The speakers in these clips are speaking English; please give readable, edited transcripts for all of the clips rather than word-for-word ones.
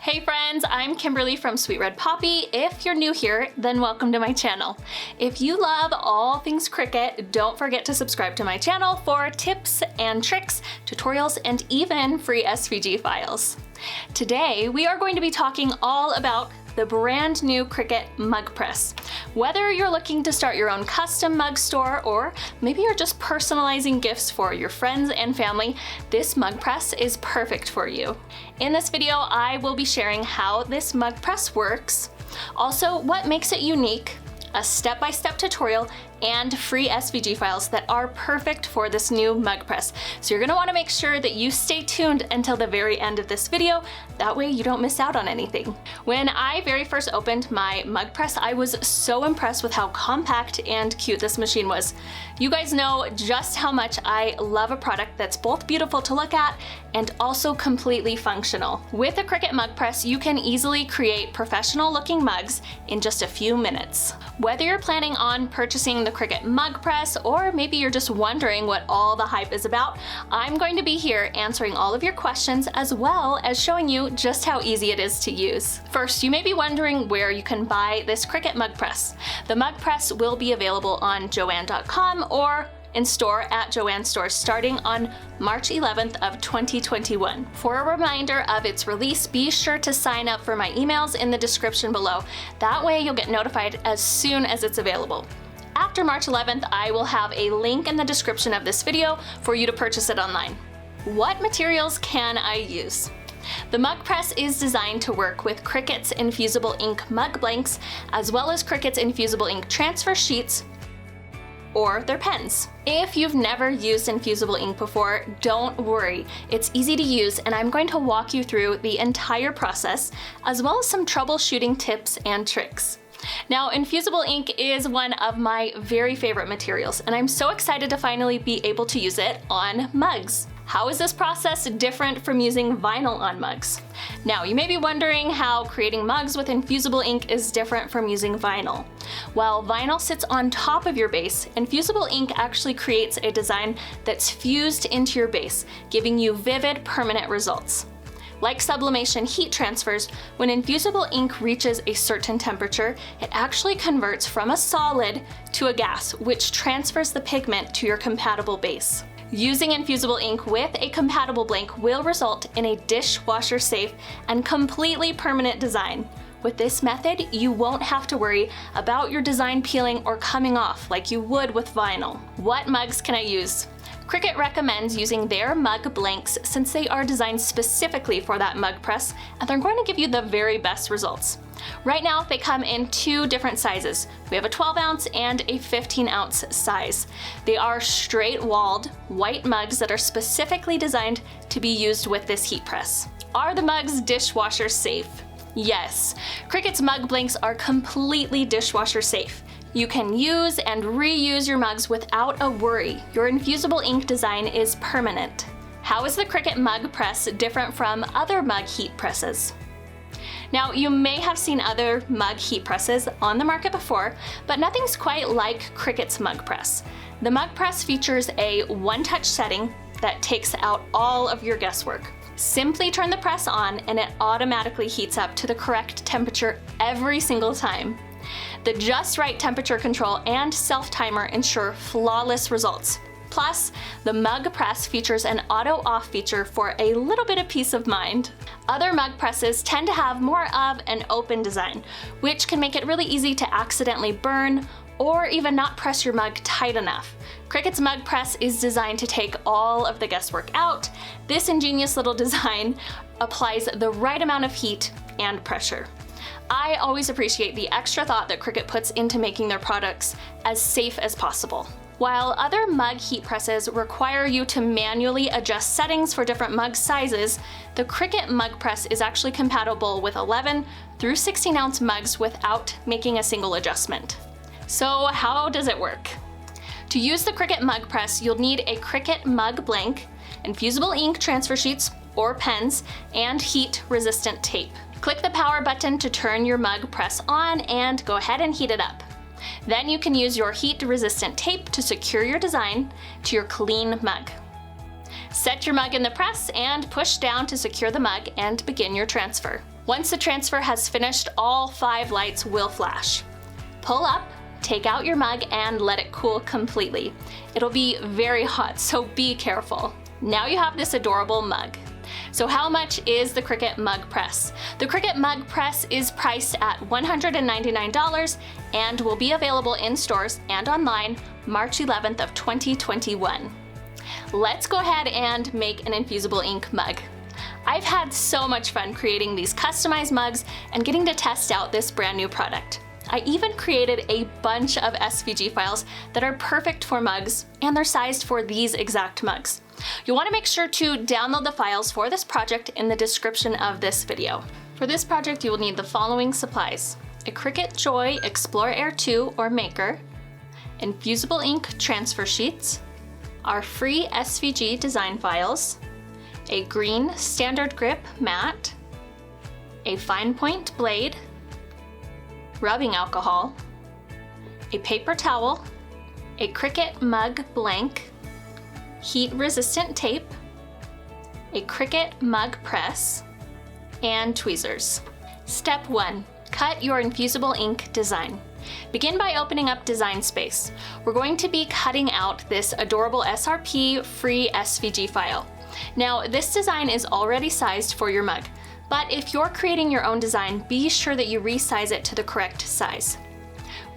Hey friends, I'm Kimberly from Sweet Red Poppy. If you're new here, then welcome to my channel. If you love all things Cricut, don't forget to subscribe to my channel for tips and tricks, tutorials, and even free SVG files. Today, we are going to be talking all about the brand new Cricut mug press. Whether you're looking to start your own custom mug store or maybe you're just personalizing gifts for your friends and family, this mug press is perfect for you. In this video, I will be sharing how this mug press works, also what makes it unique, a step-by-step tutorial, and free SVG files that are perfect for this new mug press. So you're gonna wanna make sure that you stay tuned until the very end of this video. That way you don't miss out on anything. When I very first opened my mug press, I was so impressed with how compact and cute this machine was. You guys know just how much I love a product that's both beautiful to look at and also completely functional. With a Cricut mug press, you can easily create professional looking mugs in just a few minutes. Whether you're planning on purchasing the Cricut mug press or maybe you're just wondering what all the hype is about, I'm going to be here answering all of your questions as well as showing you just how easy it is to use. First, you may be wondering where you can buy this Cricut mug press. The mug press will be available on Joann.com or in store at Joann stores starting on March 11th of 2021. For a reminder of its release, be sure to sign up for my emails in the description below. That way you'll get notified as soon as it's available. After March 11th, I will have a link in the description of this video for you to purchase it online. What materials can I use? The mug press is designed to work with Cricut's infusible ink mug blanks as well as Cricut's infusible ink transfer sheets or their pens. If you've never used infusible ink before, don't worry. It's easy to use and I'm going to walk you through the entire process as well as some troubleshooting tips and tricks. Now, infusible ink is one of my very favorite materials and I'm so excited to finally be able to use it on mugs. How is this process different from using vinyl on mugs? Now, you may be wondering how creating mugs with infusible ink is different from using vinyl. While vinyl sits on top of your base, infusible ink actually creates a design that's fused into your base, giving you vivid, permanent results. Like sublimation heat transfers, when infusible ink reaches a certain temperature, it actually converts from a solid to a gas, which transfers the pigment to your compatible base. Using infusible ink with a compatible blank will result in a dishwasher safe and completely permanent design. With this method, you won't have to worry about your design peeling or coming off like you would with vinyl. What mugs can I use? Cricut recommends using their mug blanks since they are designed specifically for that mug press and they're going to give you the very best results. Right now, they come in two different sizes. We have a 12-ounce and a 15-ounce size. They are straight-walled, white mugs that are specifically designed to be used with this heat press. Are the mugs dishwasher safe? Yes. Cricut's mug blanks are completely dishwasher safe. You can use and reuse your mugs without a worry. Your infusible ink design is permanent. How is the Cricut mug press different from other mug heat presses? Now, you may have seen other mug heat presses on the market before, but nothing's quite like Cricut's mug press. The mug press features a one-touch setting that takes out all of your guesswork. Simply turn the press on and it automatically heats up to the correct temperature every single time. The just right temperature control and self-timer ensure flawless results. Plus, the mug press features an auto-off feature for a little bit of peace of mind. Other mug presses tend to have more of an open design, which can make it really easy to accidentally burn or even not press your mug tight enough. Cricut's mug press is designed to take all of the guesswork out. This ingenious little design applies the right amount of heat and pressure. I always appreciate the extra thought that Cricut puts into making their products as safe as possible. While other mug heat presses require you to manually adjust settings for different mug sizes, the Cricut mug press is actually compatible with 11 through 16-ounce mugs without making a single adjustment. So how does it work? To use the Cricut mug press, you'll need a Cricut mug blank, infusible ink transfer sheets or pens, and heat-resistant tape. Click the power button to turn your mug press on and go ahead and heat it up. Then you can use your heat-resistant tape to secure your design to your clean mug. Set your mug in the press and push down to secure the mug and begin your transfer. Once the transfer has finished, all 5 lights will flash. Pull up, take out your mug, and let it cool completely. It'll be very hot, so be careful. Now you have this adorable mug. So how much is the Cricut mug press? The Cricut mug press is priced at $199 and will be available in stores and online March 11th of 2021. Let's go ahead and make an infusible ink mug. I've had so much fun creating these customized mugs and getting to test out this brand new product. I even created a bunch of SVG files that are perfect for mugs, and they're sized for these exact mugs. You'll want to make sure to download the files for this project in the description of this video. For this project, you will need the following supplies: a Cricut Joy Explorer Air 2 or Maker, infusible ink transfer sheets, our free SVG design files, a green standard grip mat, a fine point blade, rubbing alcohol, a paper towel, a Cricut mug blank, heat-resistant tape, a Cricut mug press, and tweezers. Step 1. Cut your infusible ink design. Begin by opening up Design Space. We're going to be cutting out this adorable SRP free SVG file. Now, this design is already sized for your mug, but if you're creating your own design, be sure that you resize it to the correct size.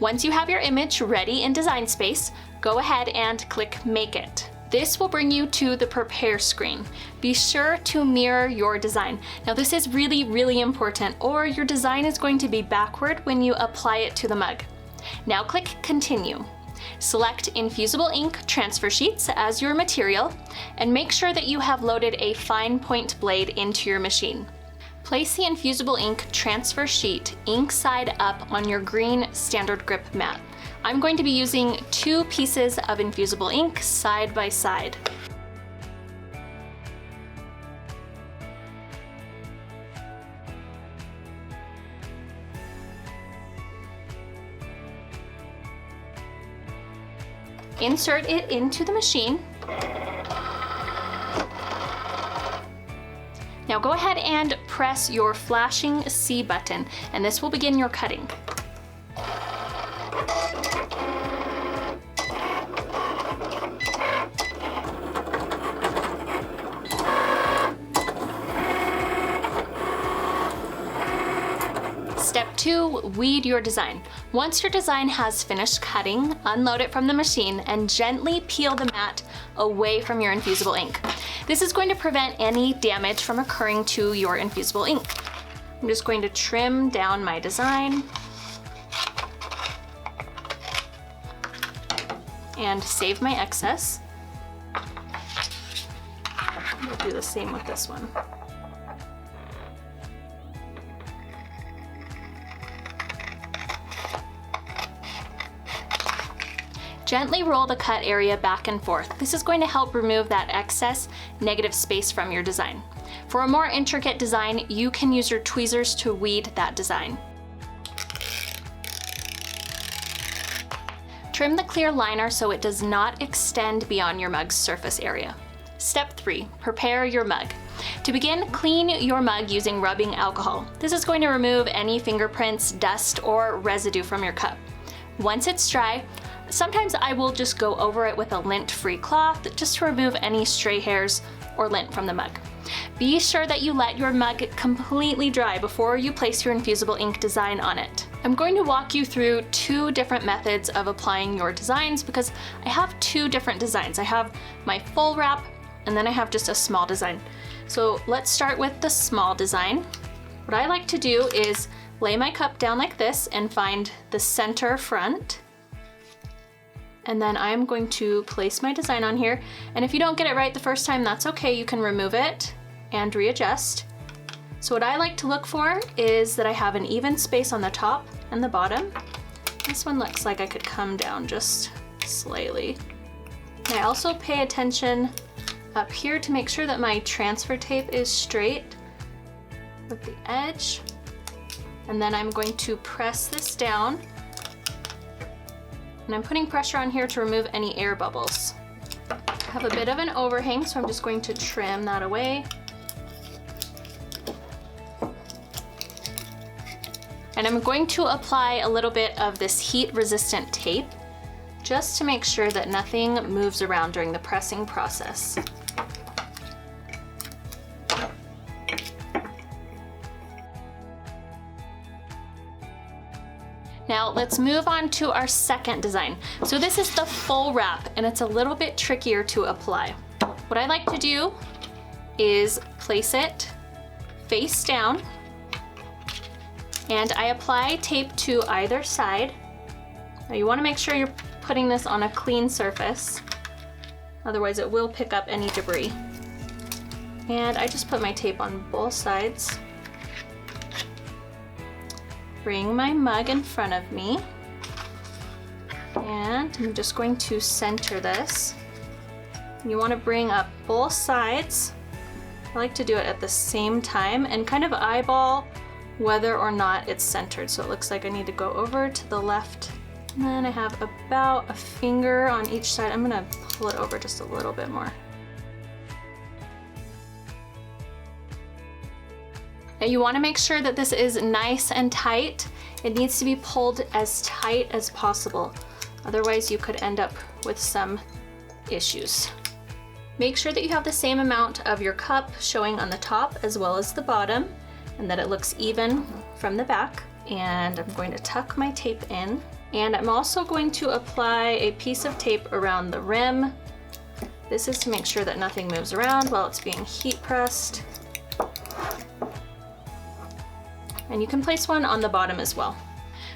Once you have your image ready in Design Space, go ahead and click Make It. This will bring you to the Prepare screen. Be sure to mirror your design. Now, this is really, really important, or your design is going to be backward when you apply it to the mug. Now click Continue. Select infusible ink transfer sheets as your material, and make sure that you have loaded a fine point blade into your machine. Place the infusible ink transfer sheet ink side up on your green standard grip mat. I'm going to be using 2 pieces of infusible ink side by side. Insert it into the machine. Now go ahead and press your flashing C button, and this will begin your cutting. Step 2, weed your design. Once your design has finished cutting, unload it from the machine and gently peel the mat away from your infusible ink. This is going to prevent any damage from occurring to your infusible ink. I'm just going to trim down my design and save my excess. We'll do the same with this one. Gently roll the cut area back and forth. This is going to help remove that excess negative space from your design. For a more intricate design, you can use your tweezers to weed that design. Trim the clear liner so it does not extend beyond your mug's surface area. Step 3, prepare your mug. To begin, clean your mug using rubbing alcohol. This is going to remove any fingerprints, dust, or residue from your cup. Once it's dry, sometimes I will just go over it with a lint-free cloth just to remove any stray hairs or lint from the mug. Be sure that you let your mug completely dry before you place your infusible ink design on it. I'm going to walk you through 2 different methods of applying your designs because I have 2 different designs. I have my full wrap and then I have just a small design. So let's start with the small design. What I like to do is lay my cup down like this and find the center front. And then I'm going to place my design on here. And if you don't get it right the first time, that's okay. You can remove it and readjust. So what I like to look for is that I have an even space on the top and the bottom. This one looks like I could come down just slightly. And I also pay attention up here to make sure that my transfer tape is straight with the edge. And then I'm going to press this down. And I'm putting pressure on here to remove any air bubbles. I have a bit of an overhang, so I'm just going to trim that away. And I'm going to apply a little bit of this heat-resistant tape just to make sure that nothing moves around during the pressing process. Now let's move on to our second design. So this is the full wrap, and it's a little bit trickier to apply. What I like to do is place it face down, and I apply tape to either side. Now you want to make sure you're putting this on a clean surface, otherwise it will pick up any debris. And I just put my tape on both sides. Bring my mug in front of me, and I'm just going to center this. You want to bring up both sides. I like to do it at the same time and kind of eyeball whether or not it's centered. So it looks like I need to go over to the left, and then I have about a finger on each side. I'm gonna pull it over just a little bit more. Now you want to make sure that this is nice and tight. It needs to be pulled as tight as possible. Otherwise you could end up with some issues. Make sure that you have the same amount of your cup showing on the top as well as the bottom, and that it looks even from the back. And I'm going to tuck my tape in. And I'm also going to apply a piece of tape around the rim. This is to make sure that nothing moves around while it's being heat pressed. And you can place one on the bottom as well.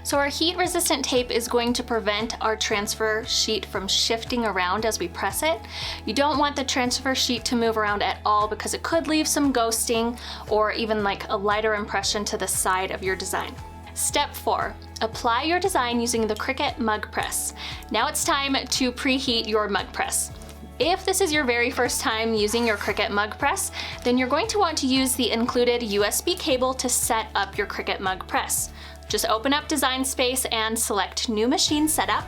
So our heat-resistant tape is going to prevent our transfer sheet from shifting around as we press it. You don't want the transfer sheet to move around at all because it could leave some ghosting or even like a lighter impression to the side of your design. Step 4, apply your design using the Cricut mug press. Now it's time to preheat your mug press. If this is your very first time using your Cricut mug press, then you're going to want to use the included USB cable to set up your Cricut mug press. Just open up Design Space and select New Machine Setup,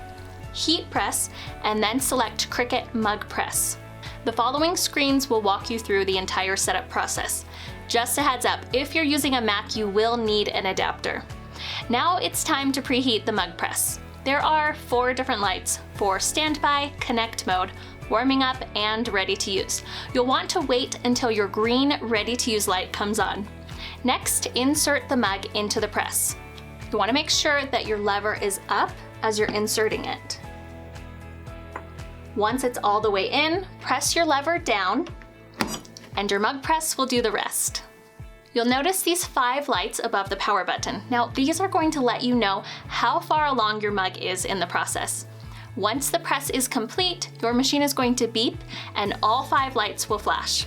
Heat Press, and then select Cricut Mug Press. The following screens will walk you through the entire setup process. Just a heads up, if you're using a Mac, you will need an adapter. Now it's time to preheat the mug press. There are 4 different lights for standby, connect mode, warming up, and ready to use. You'll want to wait until your green ready to use light comes on. Next, insert the mug into the press. You want to make sure that your lever is up as you're inserting it. Once it's all the way in, press your lever down, and your mug press will do the rest. You'll notice these 5 lights above the power button. Now, these are going to let you know how far along your mug is in the process. Once the press is complete, your machine is going to beep and all 5 lights will flash.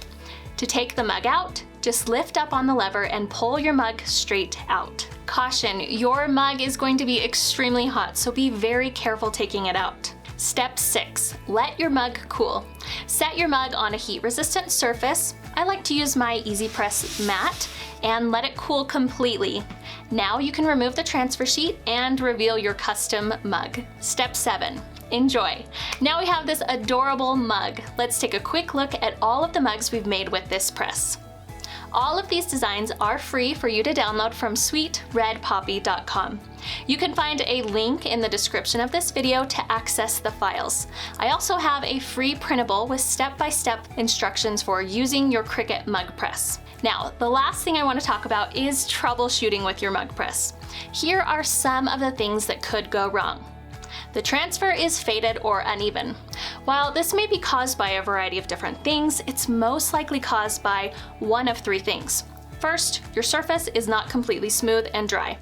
To take the mug out, just lift up on the lever and pull your mug straight out. Caution, your mug is going to be extremely hot, so be very careful taking it out. Step 6, let your mug cool. Set your mug on a heat-resistant surface. I like to use my Easy Press mat and let it cool completely. Now you can remove the transfer sheet and reveal your custom mug. Step 7, enjoy. Now we have this adorable mug. Let's take a quick look at all of the mugs we've made with this press. All of these designs are free for you to download from sweetredpoppy.com. You can find a link in the description of this video to access the files. I also have a free printable with step-by-step instructions for using your Cricut mug press. Now, the last thing I want to talk about is troubleshooting with your mug press. Here are some of the things that could go wrong. The transfer is faded or uneven. While this may be caused by a variety of different things, it's most likely caused by one of 3 things. First, your surface is not completely smooth and dry.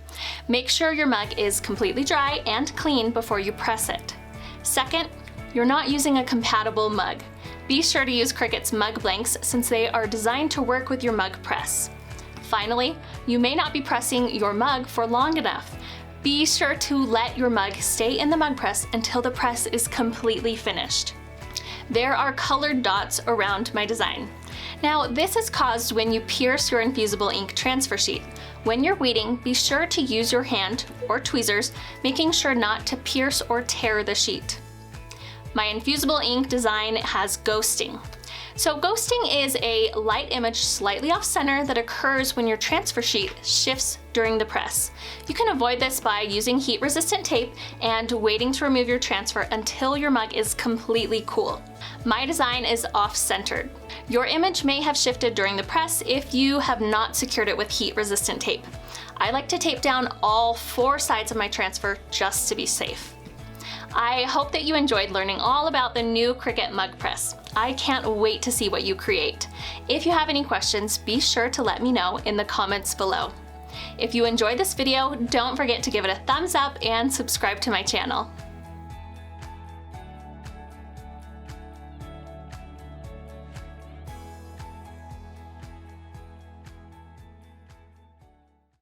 Make sure your mug is completely dry and clean before you press it. Second, you're not using a compatible mug. Be sure to use Cricut's mug blanks since they are designed to work with your mug press. Finally, you may not be pressing your mug for long enough. Be sure to let your mug stay in the mug press until the press is completely finished. There are colored dots around my design. Now, this is caused when you pierce your infusible ink transfer sheet. When you're weeding, be sure to use your hand or tweezers, making sure not to pierce or tear the sheet. My infusible ink design has ghosting. So ghosting is a light image slightly off center that occurs when your transfer sheet shifts during the press. You can avoid this by using heat resistant tape and waiting to remove your transfer until your mug is completely cool. My design is off-centered. Your image may have shifted during the press if you have not secured it with heat resistant tape. I like to tape down all 4 sides of my transfer just to be safe. I hope that you enjoyed learning all about the new Cricut mug press. I can't wait to see what you create. If you have any questions, be sure to let me know in the comments below. If you enjoyed this video, don't forget to give it a thumbs up and subscribe to my channel.